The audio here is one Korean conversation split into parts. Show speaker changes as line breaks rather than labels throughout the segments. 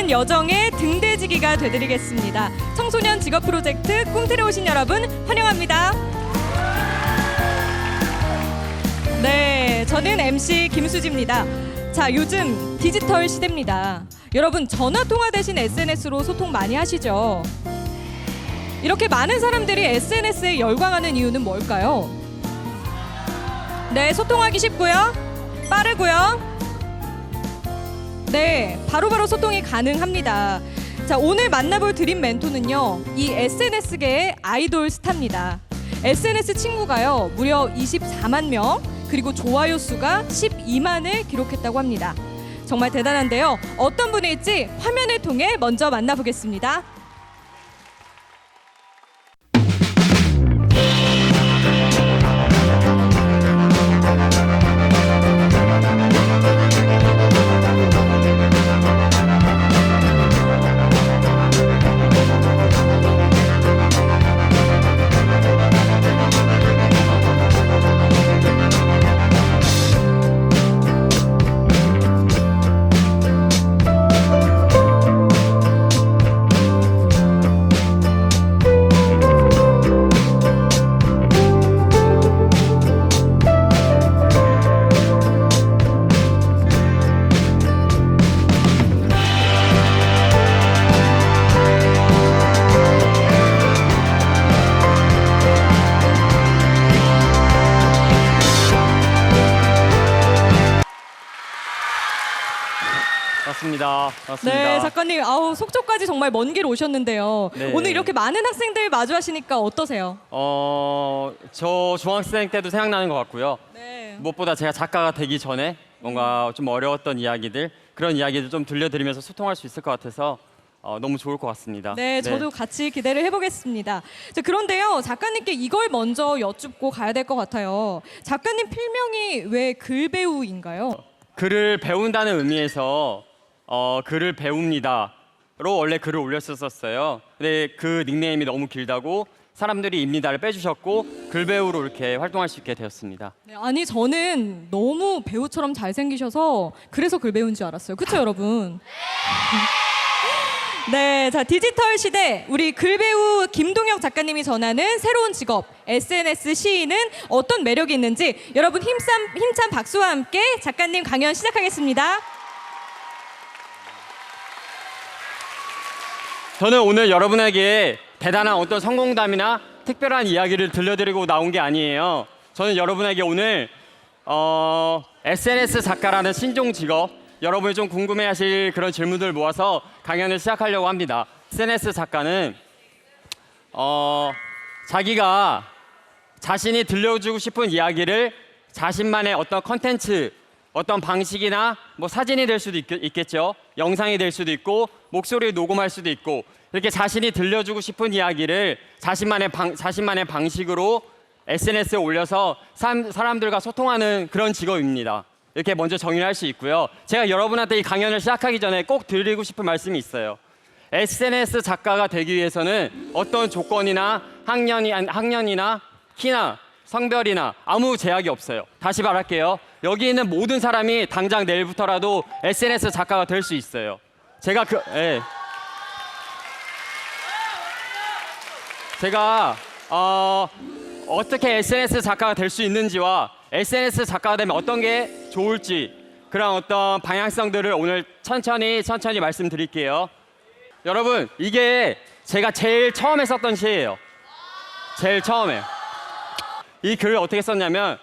멋진 여정의 등대지기가 되드리겠습니다. 청소년 직업 프로젝트 꿈틀에 오신 여러분 환영합니다. 네, 저는 MC 김수지입니다. 자, 요즘 디지털 시대입니다. 여러분 전화 통화 대신 SNS로 소통 많이 하시죠? 이렇게 많은 사람들이 SNS에 열광하는 이유는 뭘까요? 네, 소통하기 쉽고요. 빠르고요. 네, 바로바로 소통이 가능합니다. 자, 오늘 만나볼 드림 멘토는요, 이 SNS계의 아이돌 스타입니다. SNS 친구가요, 무려 24만 명, 그리고 좋아요 수가 12만을 기록했다고 합니다. 정말 대단한데요. 어떤 분일지 화면을 통해 먼저 만나보겠습니다.
맞습니다.
네, 작가님, 속초까지 정말 먼 길 오셨는데요.
네.
오늘 이렇게 많은 학생들 마주하시니까 어떠세요?
저 중학생 때도 생각나는 것 같고요.
네.
무엇보다 제가 작가가 되기 전에 뭔가 좀 어려웠던 이야기들, 그런 이야기들 좀 들려드리면서 소통할 수 있을 것 같아서 너무 좋을 것 같습니다.
네, 저도 같이 기대를 해보겠습니다. 자, 그런데요, 작가님께 이걸 먼저 여쭙고 가야 될 것 같아요. 작가님 필명이 왜 글배우인가요?
글을 배운다는 의미에서 글을 배웁니다로 원래 글을 올렸었어요. 근데 그 닉네임이 너무 길다고 사람들이 입니다를 빼주셨고 글배우로 이렇게 활동할 수 있게 되었습니다.
네, 아니 저는 너무 배우처럼 잘생기셔서 그래서 글배우인 줄 알았어요. 그렇죠, 여러분? 네, 자, 디지털 시대 우리 글배우 김동혁 작가님이 전하는 새로운 직업 SNS 시인은 어떤 매력이 있는지 여러분 힘찬 박수와 함께 작가님 강연 시작하겠습니다.
저는 오늘 여러분에게 대단한 어떤 성공담이나 특별한 이야기를 들려드리고 나온 게 아니에요. 저는 여러분에게 오늘 SNS 작가라는 신종 직업, 여러분이 좀 궁금해하실 그런 질문들 모아서 강연을 시작하려고 합니다. SNS 작가는 자기가 자신이 들려주고 싶은 이야기를 자신만의 어떤 컨텐츠, 어떤 방식이나 뭐 사진이 될 수도 있겠죠. 영상이 될 수도 있고 목소리를 녹음할 수도 있고 이렇게 자신이 들려주고 싶은 이야기를 자신만의 방식으로 SNS에 올려서 사람들과 소통하는 그런 직업입니다. 이렇게 먼저 정의를 할 수 있고요. 제가 여러분한테 이 강연을 시작하기 전에 꼭 드리고 싶은 말씀이 있어요. SNS 작가가 되기 위해서는 어떤 조건이나 학년이나 키나 성별이나 아무 제약이 없어요. 다시 말할게요. 여기 있는 모든 사람이 당장 내일부터라도 SNS 작가가 될 수 있어요. 제가 어떻게 SNS 작가가 될 수 있는지와 SNS 작가가 되면 어떤 게 좋을지 그런 어떤 방향성들을 오늘 천천히 말씀드릴게요. 여러분, 이게 제가 제일 처음에 썼던 시예요. 제일 처음에. 이 글을 어떻게 썼냐면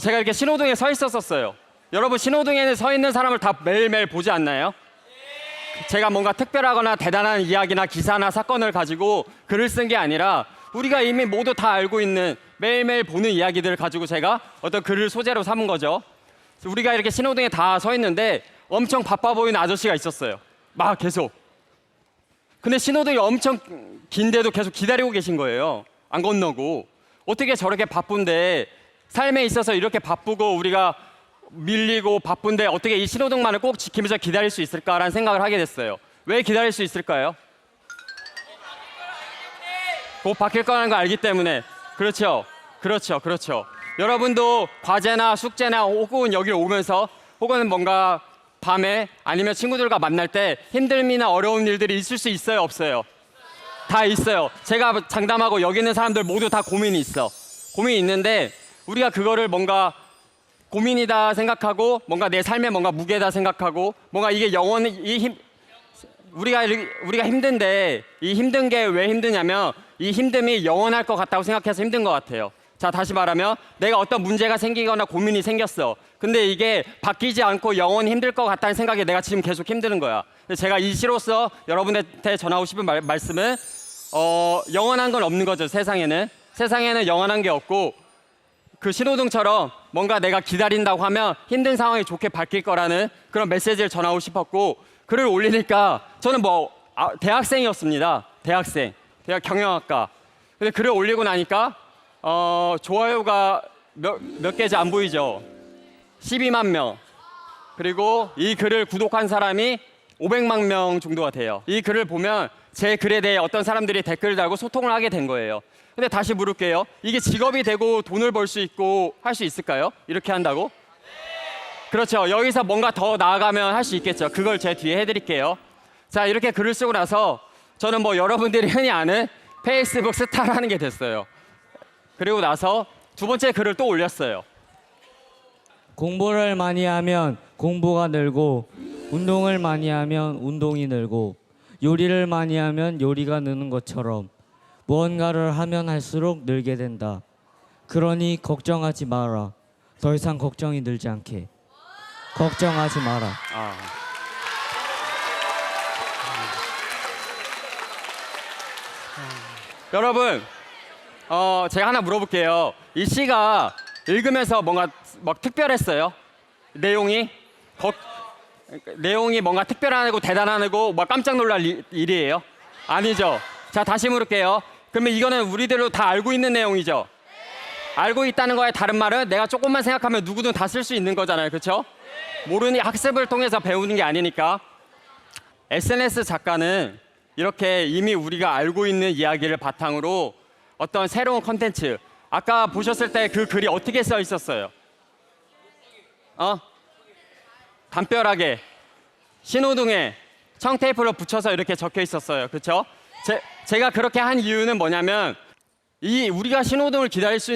제가 이렇게 신호등에 서 있었어요. 여러분, 신호등에 서 있는 사람을 다 매일매일 보지 않나요? 제가 뭔가 특별하거나 대단한 이야기나 기사나 사건을 가지고 글을 쓴 게 아니라 우리가 이미 모두 다 알고 있는 매일매일 보는 이야기들을 가지고 제가 어떤 글을 소재로 삼은 거죠. 우리가 이렇게 신호등에 다 서 있는데 엄청 바빠 보이는 아저씨가 있었어요. 막 계속. 근데 신호등이 엄청 긴데도 계속 기다리고 계신 거예요. 안 건너고. 어떻게 저렇게 바쁜데 삶에 있어서 이렇게 바쁘고 우리가 밀리고 바쁜데 어떻게 이 신호등만을 꼭 지키면서 기다릴 수 있을까라는 생각을 하게 됐어요. 왜 기다릴 수 있을까요? 곧 바뀔 거라는 걸 알기 때문에. 그렇죠. 여러분도 과제나 숙제나 혹은 여기 오면서 혹은 뭔가 밤에 아니면 친구들과 만날 때 힘듦이나 어려운 일들이 있을 수 있어요, 없어요? 다 있어요. 제가 장담하고 여기 있는 사람들 모두 다 고민이 있어. 고민이 있는데 우리가 그거를 뭔가 고민이다 생각하고 뭔가 내 삶에 뭔가 무게다 생각하고 뭔가 이게 영원 우리가 힘든데 이 힘든 게 왜 힘드냐면 이 힘듦이 영원할 것 같다고 생각해서 힘든 것 같아요. 자, 다시 말하면 내가 어떤 문제가 생기거나 고민이 생겼어. 근데 이게 바뀌지 않고 영원히 힘들 것 같다는 생각에 내가 지금 계속 힘드는 거야. 제가 이 시로서 여러분한테 전하고 싶은 말씀은 영원한 건 없는 거죠. 세상에는 영원한 게 없고 그 신호등처럼 뭔가 내가 기다린다고 하면 힘든 상황이 좋게 바뀔 거라는 그런 메시지를 전하고 싶었고 글을 올리니까 저는 대학생이었습니다. 대학 경영학과. 근데 글을 올리고 나니까 좋아요가 몇 개지 안 보이죠? 12만 명. 그리고 이 글을 구독한 사람이 500만 명 정도가 돼요. 이 글을 보면 제 글에 대해 어떤 사람들이 댓글을 달고 소통을 하게 된 거예요. 근데 다시 물을게요. 이게 직업이 되고 돈을 벌 수 있고 할 수 있을까요? 이렇게 한다고? 그렇죠. 여기서 뭔가 더 나아가면 할 수 있겠죠. 그걸 제 뒤에 해드릴게요. 자, 이렇게 글을 쓰고 나서 저는 여러분들이 흔히 아는 페이스북 스타라는 게 됐어요. 그리고 나서 두 번째 글을 또 올렸어요.
공부를 많이 하면 공부가 늘고 운동을 많이 하면 운동이 늘고 요리를 많이 하면 요리가 느는 것처럼 무언가를 하면 할수록 늘게 된다. 그러니 걱정하지 마라. 더 이상 걱정이 늘지 않게. 걱정하지 마라.
여러분, 제가 하나 물어볼게요. 이 시가 읽으면서 뭔가 특별했어요? 내용이 뭔가 특별하고 대단하고 깜짝 놀랄 일이에요? 아니죠. 자, 다시 물을게요. 그러면 이거는 우리들로 다 알고 있는 내용이죠? 알고 있다는 거에 다른 말은 내가 조금만 생각하면 누구든 다 쓸 수 있는 거잖아요. 그렇죠? 모르니 학습을 통해서 배우는 게 아니니까. SNS 작가는 이렇게 이미 우리가 알고 있는 이야기를 바탕으로 어떤 새로운 컨텐츠, 아까 보셨을 때 그 글이 어떻게 써 있었어요? 담벼락에 신호등에 청테이프로 붙여서 이렇게 적혀 있었어요. 그렇죠? 제가 그렇게 한 이유는 뭐냐면 우리가 신호등을 기다릴 수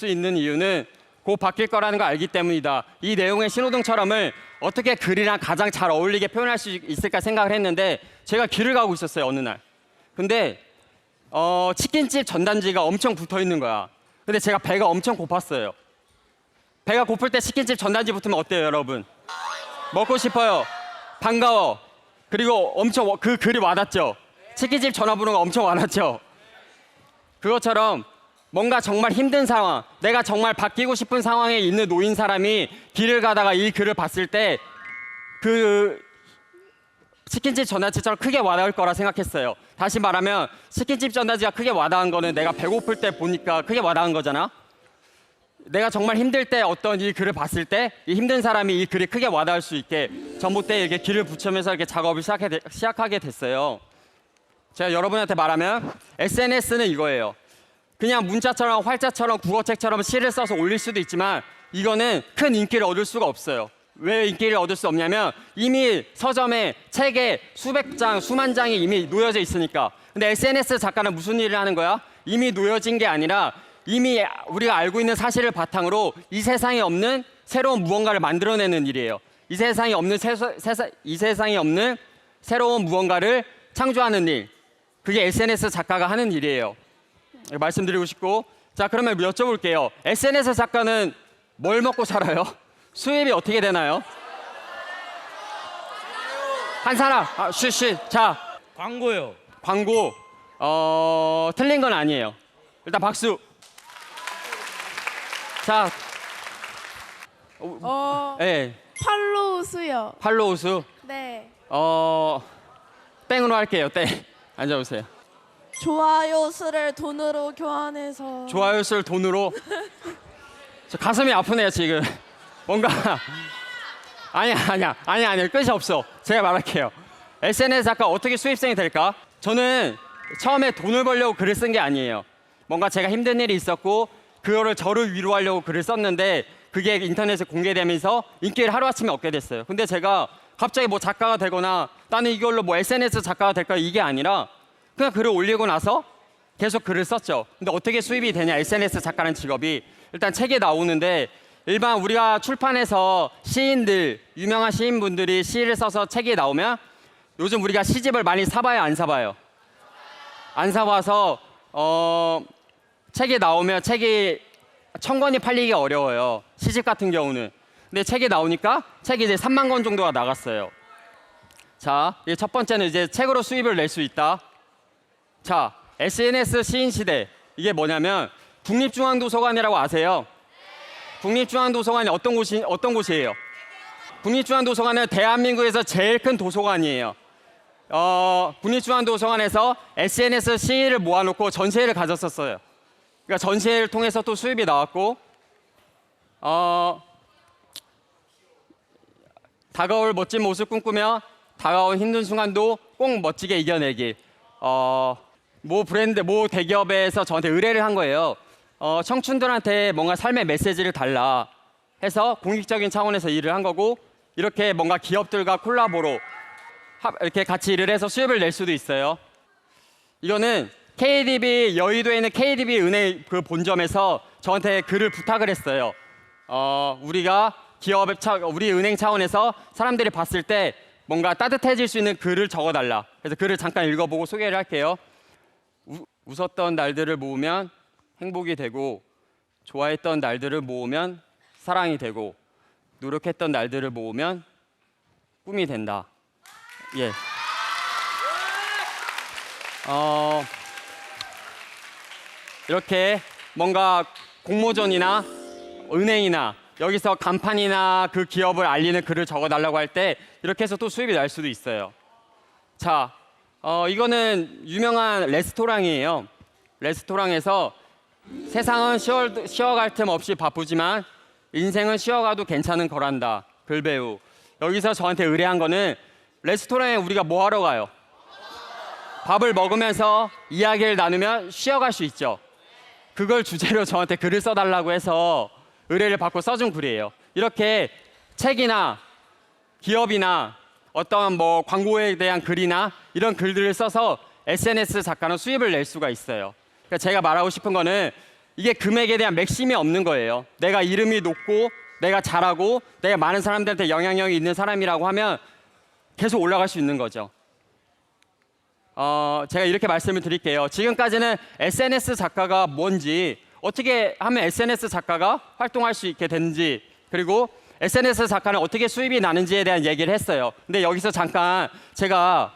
있는 이유는 곧 바뀔 거라는 걸 알기 때문이다. 이 내용의 신호등처럼을 어떻게 글이랑 가장 잘 어울리게 표현할 수 있을까 생각을 했는데 제가 길을 가고 있었어요, 어느 날. 근데 치킨집 전단지가 엄청 붙어 있는 거야. 근데 제가 배가 엄청 고팠어요. 배가 고플 때 치킨집 전단지 붙으면 어때요, 여러분? 먹고 싶어요. 반가워. 그리고 엄청 그 글이 와닿죠? 치킨집 전화번호가 엄청 와닿죠? 그것처럼 뭔가 정말 힘든 상황, 내가 정말 바뀌고 싶은 상황에 있는 노인 사람이 길을 가다가 이 글을 봤을 때 그 치킨집 전단지처럼 크게 와닿을 거라 생각했어요. 다시 말하면 치킨집 전단지가 크게 와닿은 거는 내가 배고플 때 보니까 크게 와닿은 거잖아. 내가 정말 힘들 때 어떤 이 글을 봤을 때 이 힘든 사람이 이 글이 크게 와닿을 수 있게 전봇대에 이렇게 길을 붙이면서 이렇게 작업을 시작하게 됐어요. 제가 여러분한테 말하면 SNS는 이거예요. 그냥 문자처럼 활자처럼 국어책처럼 시를 써서 올릴 수도 있지만 이거는 큰 인기를 얻을 수가 없어요. 왜 인기를 얻을 수 없냐면 이미 서점에 책에 수백 장, 수만 장이 이미 놓여져 있으니까. 근데 SNS 작가는 무슨 일을 하는 거야? 이미 놓여진 게 아니라 이미 우리가 알고 있는 사실을 바탕으로 이 세상에 없는 새로운 무언가를 만들어내는 일이에요. 이 세상에 없는 새로운 무언가를 창조하는 일. 그게 SNS 작가가 하는 일이에요. 말씀드리고 싶고. 자, 그러면 여쭤볼게요. SNS 작가는 뭘 먹고 살아요? 수입이 어떻게 되나요? 한 사람. 자,
광고요.
광고. 틀린 건 아니에요. 일단 박수. 자, 네.
팔로우 수요.
팔로우 수.
네.
땡으로 할게요. 땡. 앉아보세요.
좋아요 수를 돈으로 교환해서.
좋아요 수를 돈으로. 저 가슴이 아프네요 지금. 뭔가 아니야 끝이 없어. 제가 말할게요. SNS 작가 어떻게 수입생이 될까? 저는 처음에 돈을 벌려고 글을 쓴 게 아니에요. 뭔가 제가 힘든 일이 있었고 그거를 저를 위로하려고 글을 썼는데 그게 인터넷에 공개되면서 인기를 하루아침에 얻게 됐어요. 근데 제가 갑자기 뭐 작가가 되거나 나는 이걸로 뭐 SNS 작가가 될까 이게 아니라 그냥 글을 올리고 나서 계속 글을 썼죠. 근데 어떻게 수입이 되냐, SNS 작가라는 직업이. 일단 책에 나오는데 일반 우리가 출판해서 시인들, 유명한 시인분들이 시를 써서 책이 나오면 요즘 우리가 시집을 많이 사봐요, 안 사봐요? 안 사봐서 책이 나오면 책이 1000권이 팔리기가 어려워요. 시집 같은 경우는. 근데 책이 나오니까 책이 이제 3만 권 정도가 나갔어요. 자, 이게 첫 번째는 이제 책으로 수입을 낼 수 있다. 자, SNS 시인 시대. 이게 뭐냐면 국립중앙도서관이라고 아세요? 국립중앙도서관이 어떤 곳이에요? 국립중앙도서관은 대한민국에서 제일 큰 도서관이에요. 국립중앙도서관에서 SNS 시인을 모아놓고 전시회를 가졌었어요. 그러니까 전시회를 통해서 또 수입이 나왔고, 다가올 멋진 모습 꿈꾸며 다가올 힘든 순간도 꼭 멋지게 이겨내길. 모 브랜드, 모 대기업에서 저한테 의뢰를 한 거예요. 청춘들한테 뭔가 삶의 메시지를 달라 해서 공익적인 차원에서 일을 한 거고, 이렇게 뭔가 기업들과 콜라보로 이렇게 같이 일을 해서 수입을 낼 수도 있어요. 이거는 KDB, 여의도에 있는 KDB 은행 그 본점에서 저한테 글을 부탁을 했어요. 우리가 우리 은행 차원에서 사람들이 봤을 때 뭔가 따뜻해질 수 있는 글을 적어달라. 그래서 글을 잠깐 읽어보고 소개를 할게요. 웃었던 날들을 모으면 행복이 되고, 좋아했던 날들을 모으면 사랑이 되고, 노력했던 날들을 모으면 꿈이 된다. 예. 이렇게 뭔가 공모전이나 은행이나 여기서 간판이나 그 기업을 알리는 글을 적어달라고 할 때 이렇게 해서 또 수입이 날 수도 있어요. 자, 이거는 유명한 레스토랑이에요. 레스토랑에서 세상은 쉬어갈 틈 없이 바쁘지만 인생은 쉬어가도 괜찮은 거란다. 글배우. 여기서 저한테 의뢰한 거는 레스토랑에 우리가 뭐 하러 가요? 밥을 먹으면서 이야기를 나누면 쉬어갈 수 있죠. 그걸 주제로 저한테 글을 써달라고 해서 의뢰를 받고 써준 글이에요. 이렇게 책이나 기업이나 어떤 뭐 광고에 대한 글이나 이런 글들을 써서 SNS 작가는 수입을 낼 수가 있어요. 그러니까 제가 말하고 싶은 거는 이게 금액에 대한 맥심이 없는 거예요. 내가 이름이 높고 내가 잘하고 내가 많은 사람들한테 영향력이 있는 사람이라고 하면 계속 올라갈 수 있는 거죠. 제가 이렇게 말씀을 드릴게요. 지금까지는 SNS 작가가 뭔지, 어떻게 하면 SNS 작가가 활동할 수 있게 되는지, 그리고 SNS 작가는 어떻게 수입이 나는지에 대한 얘기를 했어요. 근데 여기서 잠깐 제가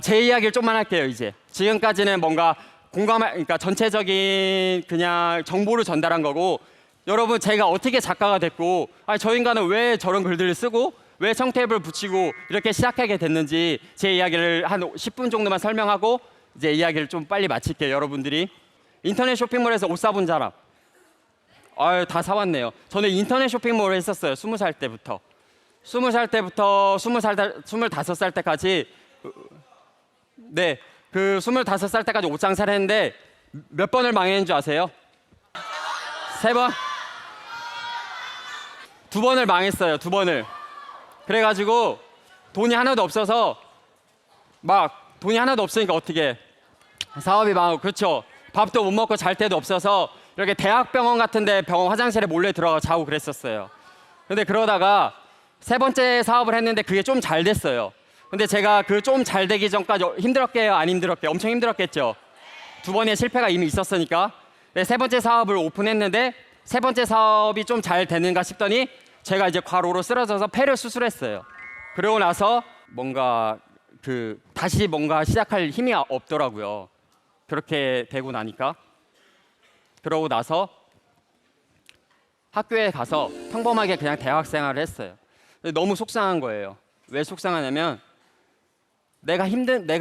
제 이야기를 좀만 할게요. 이제 지금까지는 뭔가 그러니까 전체적인 그냥 정보를 전달한 거고, 여러분 제가 어떻게 작가가 됐고, 저 인간은 왜 저런 글들을 쓰고 왜 청탭을 붙이고 이렇게 시작하게 됐는지 제 이야기를 한 10분 정도만 설명하고 이제 이야기를 좀 빨리 마칠게요. 여러분들이 인터넷 쇼핑몰에서 옷 사본 사람, 다 사왔네요. 저는 인터넷 쇼핑몰을 했었어요. 20살 때부터 25살 때까지. 네, 그 25살 때까지 옷 장사를 했는데 몇 번을 망했는 줄 아세요? 3번? 2번을 망했어요. 2번을. 그래가지고 돈이 하나도 없어서 돈이 하나도 없으니까 어떻게 사업이 망하고, 그렇죠. 밥도 못 먹고 잘 데도 없어서 이렇게 대학병원 같은데 병원 화장실에 몰래 들어가 자고 그랬었어요. 근데 그러다가 3번째 사업을 했는데 그게 좀 잘 됐어요. 근데 제가 그 좀 잘 되기 전까지 힘들었게요, 안 힘들었게요? 엄청 힘들었겠죠. 2번의 실패가 이미 있었으니까. 네, 3번째 사업을 오픈했는데 3번째 사업이 좀 잘 되는가 싶더니 제가 이제 과로로 쓰러져서 폐를 수술했어요. 그러고 나서 뭔가 다시 뭔가 시작할 힘이 없더라고요. 그렇게 되고 나니까. 그러고 나서 학교에 가서 평범하게 그냥 대학 생활을 했어요. 근데 너무 속상한 거예요. 왜 속상하냐면 내가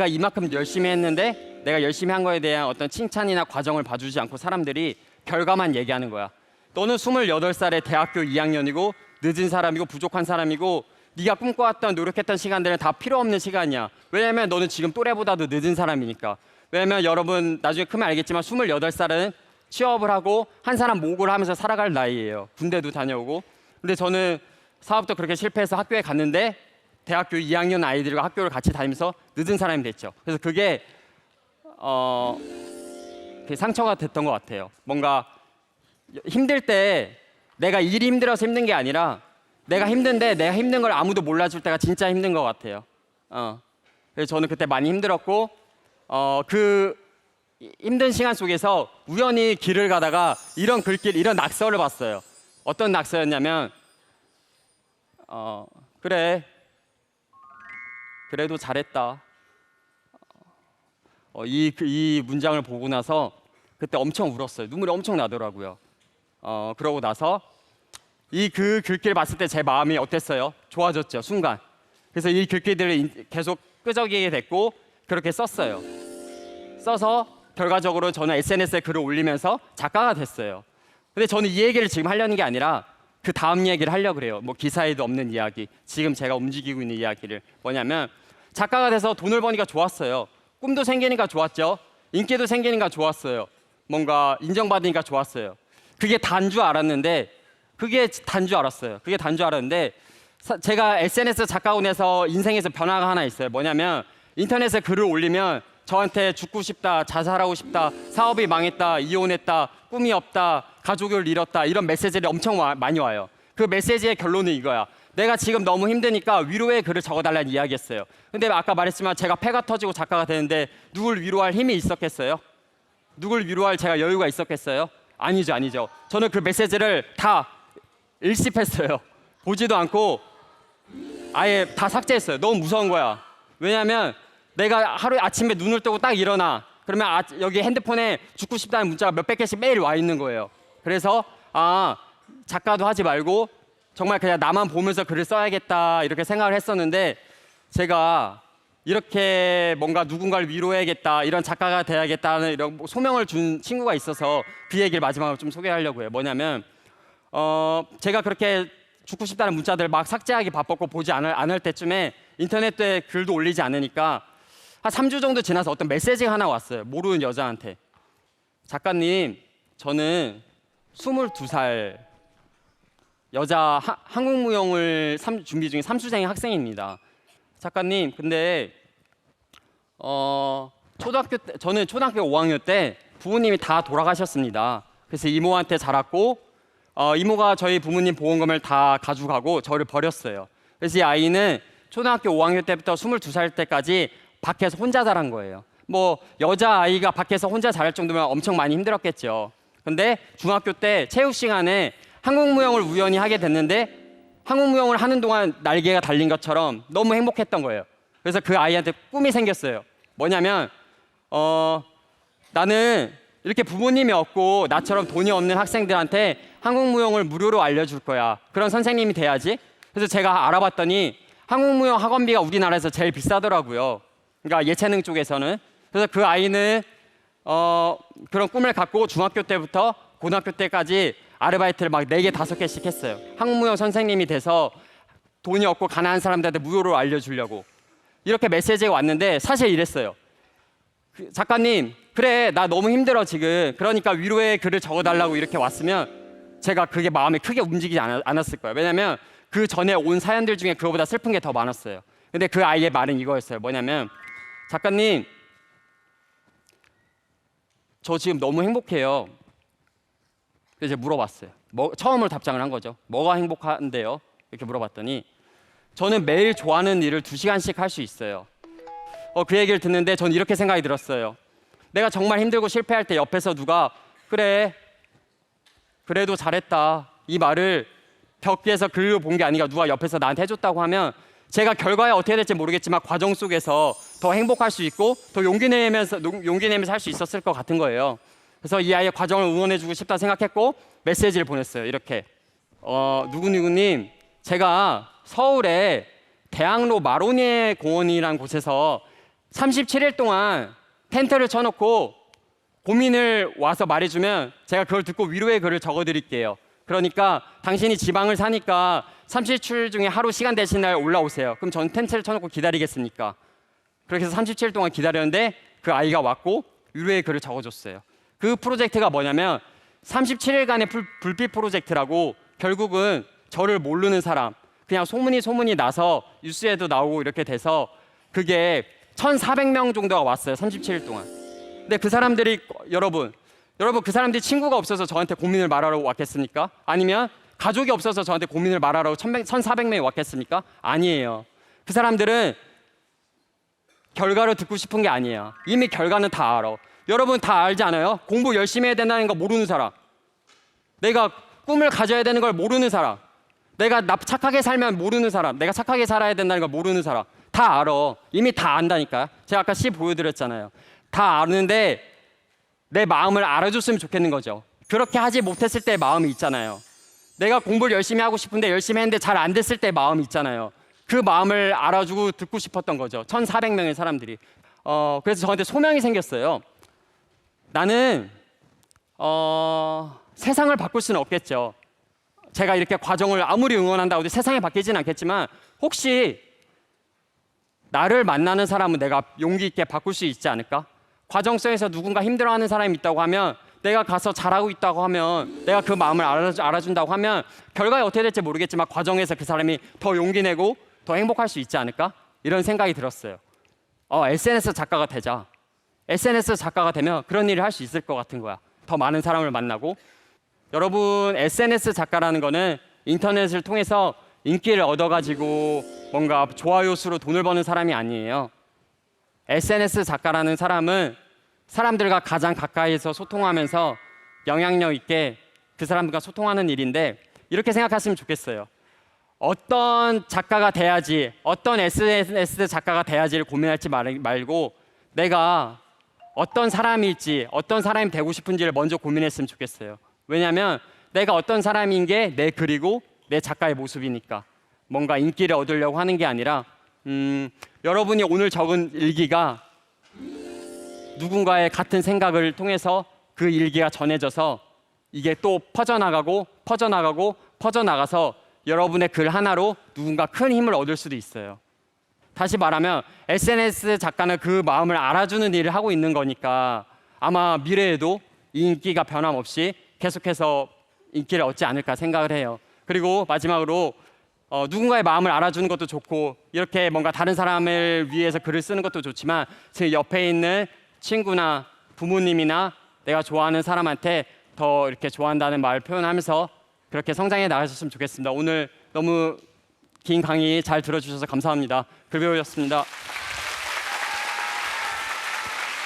이만큼 열심히 했는데 내가 열심히 한 거에 대한 어떤 칭찬이나 과정을 봐주지 않고 사람들이 결과만 얘기하는 거야. 너는 28살에 대학교 2학년이고 늦은 사람이고 부족한 사람이고 네가 꿈꿔왔던 노력했던 시간들은 다 필요 없는 시간이야. 왜냐면 너는 지금 또래보다도 늦은 사람이니까. 왜냐면 여러분 나중에 크면 알겠지만 28살은 취업을 하고 한 사람 목을 하면서 살아갈 나이예요. 군대도 다녀오고. 근데 저는 사업도 그렇게 실패해서 학교에 갔는데 대학교 2학년 아이들과 학교를 같이 다니면서 늦은 사람이 됐죠. 그래서 그게 그게 상처가 됐던 것 같아요. 뭔가 힘들 때 내가 일이 힘들어서 힘든 게 아니라 내가 힘든데 내가 힘든 걸 아무도 몰라줄 때가 진짜 힘든 것 같아요. 그래서 저는 그때 많이 힘들었고 그 힘든 시간 속에서 우연히 길을 가다가 이런 글귀, 이런 낙서를 봤어요. 어떤 낙서였냐면 그래, 그래도 잘했다. 이 문장을 보고 나서 그때 엄청 울었어요. 눈물이 엄청 나더라고요. 그러고 나서 그 글귀를 봤을 때 제 마음이 어땠어요? 좋아졌죠, 순간. 그래서 이 글귀들을 계속 끄적이게 됐고 그렇게 썼어요. 써서 결과적으로 저는 SNS에 글을 올리면서 작가가 됐어요. 근데 저는 이 얘기를 지금 하려는 게 아니라 그 다음 얘기를 하려고 그래요. 뭐 기사에도 없는 이야기, 지금 제가 움직이고 있는 이야기를. 뭐냐면 작가가 돼서 돈을 버니까 좋았어요. 꿈도 생기니까 좋았죠. 인기도 생기니까 좋았어요. 뭔가 인정받으니까 좋았어요. 그게 단 줄 알았는데 그게 단 줄 알았어요. 그게 단 줄 알았는데 제가 SNS 작가원에서 인생에서 변화가 하나 있어요. 뭐냐면 인터넷에 글을 올리면 저한테 죽고 싶다, 자살하고 싶다, 사업이 망했다, 이혼했다, 꿈이 없다, 가족을 잃었다 이런 메시지들이 엄청 많이 와요. 그 메시지의 결론은 이거야. 내가 지금 너무 힘드니까 위로의 글을 적어달라는 이야기였어요. 근데 아까 말했지만 제가 폐가 터지고 작가가 되는데 누굴 위로할 힘이 있었겠어요? 누굴 위로할 제가 여유가 있었겠어요? 아니죠, 아니죠. 저는 그 메시지를 다 일십했어요. 보지도 않고 아예 다 삭제했어요. 너무 무서운 거야. 왜냐하면 내가 하루에 아침에 눈을 뜨고 딱 일어나. 그러면 여기 핸드폰에 죽고 싶다는 문자가 몇백 개씩 매일 와 있는 거예요. 그래서 작가도 하지 말고 정말 그냥 나만 보면서 글을 써야겠다 이렇게 생각을 했었는데 제가 이렇게 뭔가 누군가를 위로해야겠다, 이런 작가가 돼야겠다는 이런 소명을 준 친구가 있어서 그 얘기를 마지막으로 좀 소개하려고 해요. 뭐냐면 제가 그렇게 죽고 싶다는 문자들 막 삭제하기 바빴고 보지 않을 때쯤에 인터넷에 글도 올리지 않으니까 한 3주 정도 지나서 어떤 메시지가 하나 왔어요. 모르는 여자한테. 작가님, 저는 22살 여자 한국무용을 준비 중인 3수생 학생입니다. 작가님, 근데 저는 초등학교 5학년 때 부모님이 다 돌아가셨습니다. 그래서 이모한테 자랐고 이모가 저희 부모님 보험금을 다 가져가고 저를 버렸어요. 그래서 이 아이는 초등학교 5학년 때부터 22살 때까지 밖에서 혼자 자란 거예요. 뭐 여자 아이가 밖에서 혼자 자랄 정도면 엄청 많이 힘들었겠죠. 근데 중학교 때 체육 시간에 한국무용을 우연히 하게 됐는데 한국무용을 하는 동안 날개가 달린 것처럼 너무 행복했던 거예요. 그래서 그 아이한테 꿈이 생겼어요. 뭐냐면 나는 이렇게 부모님이 없고 나처럼 돈이 없는 학생들한테 한국무용을 무료로 알려줄 거야. 그런 선생님이 돼야지. 그래서 제가 알아봤더니 한국무용 학원비가 우리나라에서 제일 비싸더라고요. 그러니까 예체능 쪽에서는. 그래서 그 아이는 그런 꿈을 갖고 중학교 때부터 고등학교 때까지 아르바이트를 막 4개, 5개씩 했어요. 한국무용 선생님이 돼서 돈이 없고 가난한 사람들한테 무료로 알려주려고. 이렇게 메시지가 왔는데 사실 이랬어요. 작가님, 그래, 나 너무 힘들어 지금. 그러니까 위로의 글을 적어달라고 이렇게 왔으면 제가 그게 마음에 크게 움직이지 않았을 거예요. 왜냐면 그 전에 온 사연들 중에 그거보다 슬픈 게 더 많았어요. 근데 그 아이의 말은 이거였어요. 뭐냐면 작가님, 저 지금 너무 행복해요. 그래서 물어봤어요. 처음으로 답장을 한 거죠. 뭐가 행복한데요? 이렇게 물어봤더니 저는 매일 좋아하는 일을 2시간씩 할 수 있어요. 그 얘기를 듣는데 전 이렇게 생각이 들었어요. 내가 정말 힘들고 실패할 때 옆에서 누가 그래, 그래도 잘했다 이 말을 벽 위에서 글로 본 게 아니라 누가 옆에서 나한테 해줬다고 하면 제가 결과에 어떻게 될지 모르겠지만 과정 속에서 더 행복할 수 있고 더 용기 내면서 할 수 있었을 것 같은 거예요. 그래서 이 아이의 과정을 응원해주고 싶다 생각했고 메시지를 보냈어요. 이렇게 누구누구님, 제가 서울에 대학로 마로니에 공원이라는 곳에서 37일 동안 텐트를 쳐놓고 고민을 와서 말해주면 제가 그걸 듣고 위로의 글을 적어드릴게요. 그러니까 당신이 지방을 사니까 37일 중에 하루 시간 되신 날 올라오세요. 그럼 전 텐트를 쳐놓고 기다리겠습니까? 그렇게 해서 37일 동안 기다렸는데 그 아이가 왔고 위로의 글을 적어줬어요. 그 프로젝트가 뭐냐면 37일간의 불빛 프로젝트라고 결국은 저를 모르는 사람, 그냥 소문이 나서 뉴스에도 나오고 이렇게 돼서 그게 1,400명 정도가 왔어요. 37일 동안. 근데 그 사람들이 여러분 그 사람들이 친구가 없어서 저한테 고민을 말하러 왔겠습니까? 아니면 가족이 없어서 저한테 고민을 말하러 1,400명이 왔겠습니까? 아니에요. 그 사람들은 결과를 듣고 싶은 게 아니에요. 이미 결과는 다 알아. 여러분 다 알지 않아요? 공부 열심히 해야 된다는 거 모르는 사람, 내가 꿈을 가져야 되는 걸 모르는 사람, 내가 착하게 살면 모르는 사람, 내가 착하게 살아야 된다는 걸 모르는 사람 다 알아. 이미 다 안다니까요. 제가 아까 시 보여드렸잖아요. 다 아는데 내 마음을 알아줬으면 좋겠는 거죠. 그렇게 하지 못했을 때 마음이 있잖아요. 내가 공부를 열심히 하고 싶은데 열심히 했는데 잘 안 됐을 때 마음이 있잖아요. 그 마음을 알아주고 듣고 싶었던 거죠. 1,400명의 사람들이. 그래서 저한테 소명이 생겼어요. 나는 세상을 바꿀 수는 없겠죠. 제가 이렇게 과정을 아무리 응원한다고 해도 세상이 바뀌지는 않겠지만 혹시 나를 만나는 사람은 내가 용기 있게 바꿀 수 있지 않을까? 과정 속에서 누군가 힘들어하는 사람이 있다고 하면, 내가 가서 잘하고 있다고 하면, 내가 그 마음을 알아준다고 하면 결과가 어떻게 될지 모르겠지만 과정에서 그 사람이 더 용기 내고 더 행복할 수 있지 않을까? 이런 생각이 들었어요. SNS 작가가 되자. SNS 작가가 되면 그런 일을 할 수 있을 것 같은 거야. 더 많은 사람을 만나고. 여러분, SNS 작가라는 거는 인터넷을 통해서 인기를 얻어가지고 뭔가 좋아요 수로 돈을 버는 사람이 아니에요. SNS 작가라는 사람은 사람들과 가장 가까이서 소통하면서 영향력 있게 그 사람들과 소통하는 일인데, 이렇게 생각하시면 좋겠어요. 어떤 작가가 돼야지, 어떤 SNS 작가가 돼야지를 고민하지 말고 내가 어떤 사람일지, 어떤 사람이 되고 싶은지를 먼저 고민했으면 좋겠어요. 왜냐하면 내가 어떤 사람인 게 내 글이고 내 작가의 모습이니까. 뭔가 인기를 얻으려고 하는 게 아니라 여러분이 오늘 적은 일기가 누군가의 같은 생각을 통해서 그 일기가 전해져서 이게 또 퍼져나가서 여러분의 글 하나로 누군가 큰 힘을 얻을 수도 있어요. 다시 말하면 SNS 작가는 그 마음을 알아주는 일을 하고 있는 거니까 아마 미래에도 이 인기가 변함없이 계속해서 인기를 얻지 않을까 생각을 해요. 그리고 마지막으로 누군가의 마음을 알아주는 것도 좋고 이렇게 뭔가 다른 사람을 위해서 글을 쓰는 것도 좋지만 제 옆에 있는 친구나 부모님이나 내가 좋아하는 사람한테 더 이렇게 좋아한다는 말을 표현하면서 그렇게 성장해 나가셨으면 좋겠습니다. 오늘 너무 긴 강의 잘 들어주셔서 감사합니다. 글배우였습니다.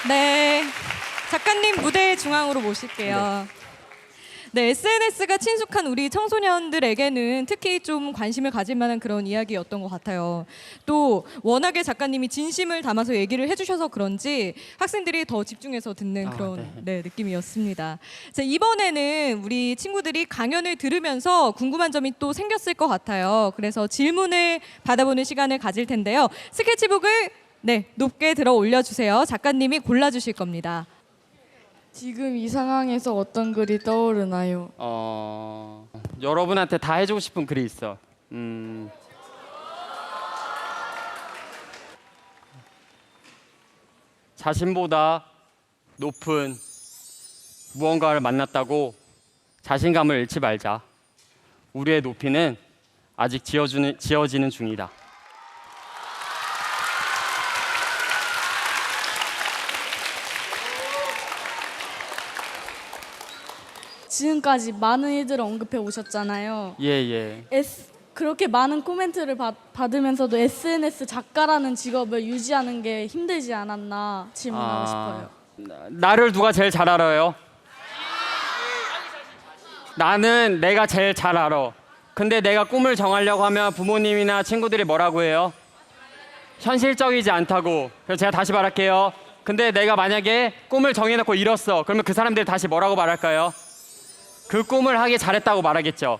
네, 작가님 무대 중앙으로 모실게요. 네, SNS가 친숙한 우리 청소년들에게는 특히 좀 관심을 가질 만한 그런 이야기였던 것 같아요. 또 워낙에 작가님이 진심을 담아서 얘기를 해주셔서 그런지 학생들이 더 집중해서 듣는 그런 네, 느낌이었습니다. 자, 이번에는 우리 친구들이 강연을 들으면서 궁금한 점이 또 생겼을 것 같아요. 그래서 질문을 받아보는 시간을 가질 텐데요. 스케치북을 높게 들어 올려주세요. 작가님이 골라주실 겁니다.
지금 이 상황에서 어떤 글이 떠오르나요?
여러분한테 다 해주고 싶은 글이 있어. 자신보다 높은 무언가를 만났다고 자신감을 잃지 말자. 우리의 높이는 아직 지어지는 중이다.
지금까지 많은 일들을 언급해 오셨잖아요.
예.
그렇게 많은 코멘트를 받으면서도 SNS 작가라는 직업을 유지하는 게 힘들지 않았나 질문하고 싶어요.
나를 누가 제일 잘 알아요? 나는 내가 제일 잘 알아. 근데 내가 꿈을 정하려고 하면 부모님이나 친구들이 뭐라고 해요? 현실적이지 않다고. 그래서 제가 다시 말할게요. 근데 내가 만약에 꿈을 정해놓고 잃었어. 그러면 그 사람들이 다시 뭐라고 말할까요? 그 꿈을 하기 잘했다고 말하겠죠.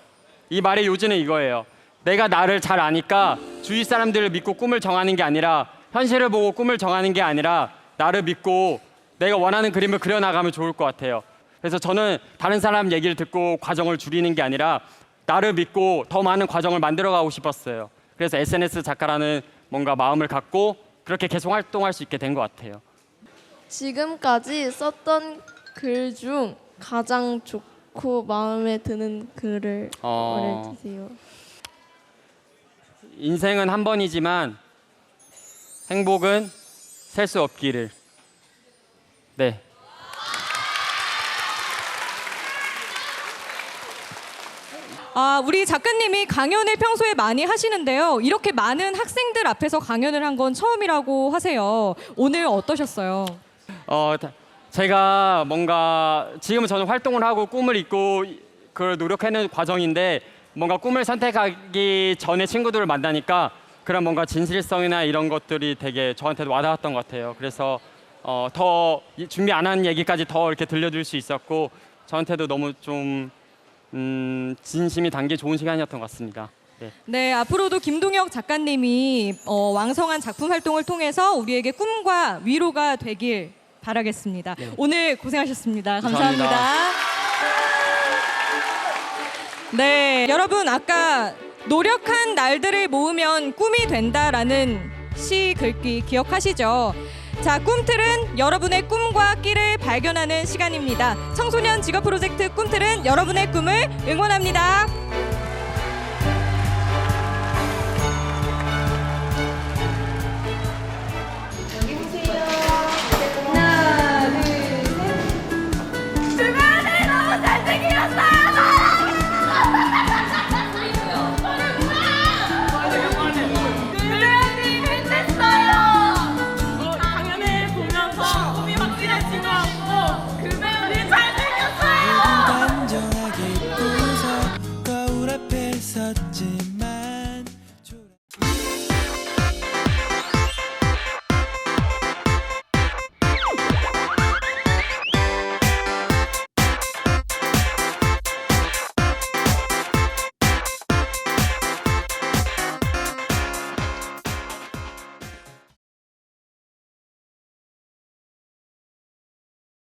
이 말의 요지는 이거예요. 내가 나를 잘 아니까 주위 사람들을 믿고 꿈을 정하는 게 아니라, 현실을 보고 꿈을 정하는 게 아니라 나를 믿고 내가 원하는 그림을 그려나가면 좋을 것 같아요. 그래서 저는 다른 사람 얘기를 듣고 과정을 줄이는 게 아니라 나를 믿고 더 많은 과정을 만들어가고 싶었어요. 그래서 SNS 작가라는 뭔가 마음을 갖고 그렇게 계속 활동할 수 있게 된 것 같아요.
지금까지 썼던 글 중 가장 좋고 마음에 드는 글을 말해주세요.
인생은 한 번이지만 행복은 셀 수 없기를. 네.
우리 작가님이 강연을 평소에 많이 하시는데요. 이렇게 많은 학생들 앞에서 강연을 한 건 처음이라고 하세요. 오늘 어떠셨어요?
제가 뭔가 지금은 저는 활동을 하고 꿈을 잊고 그걸 노력하는 과정인데 뭔가 꿈을 선택하기 전에 친구들을 만나니까 그런 뭔가 진실성이나 이런 것들이 되게 저한테도 와닿았던 것 같아요. 그래서 더 준비 안 한 얘기까지 더 이렇게 들려줄 수 있었고 저한테도 너무 좀 진심이 담긴 좋은 시간이었던 것 같습니다. 네.
네, 앞으로도 김동혁 작가님이 왕성한 작품 활동을 통해서 우리에게 꿈과 위로가 되길 바라겠습니다.
네.
오늘 고생하셨습니다.
감사합니다.
감사합니다. 네, 여러분 아까 노력한 날들을 모으면 꿈이 된다라는 시 글귀 기억하시죠? 자, 꿈틀은 여러분의 꿈과 끼를 발견하는 시간입니다. 청소년 직업 프로젝트 꿈틀은 여러분의 꿈을 응원합니다.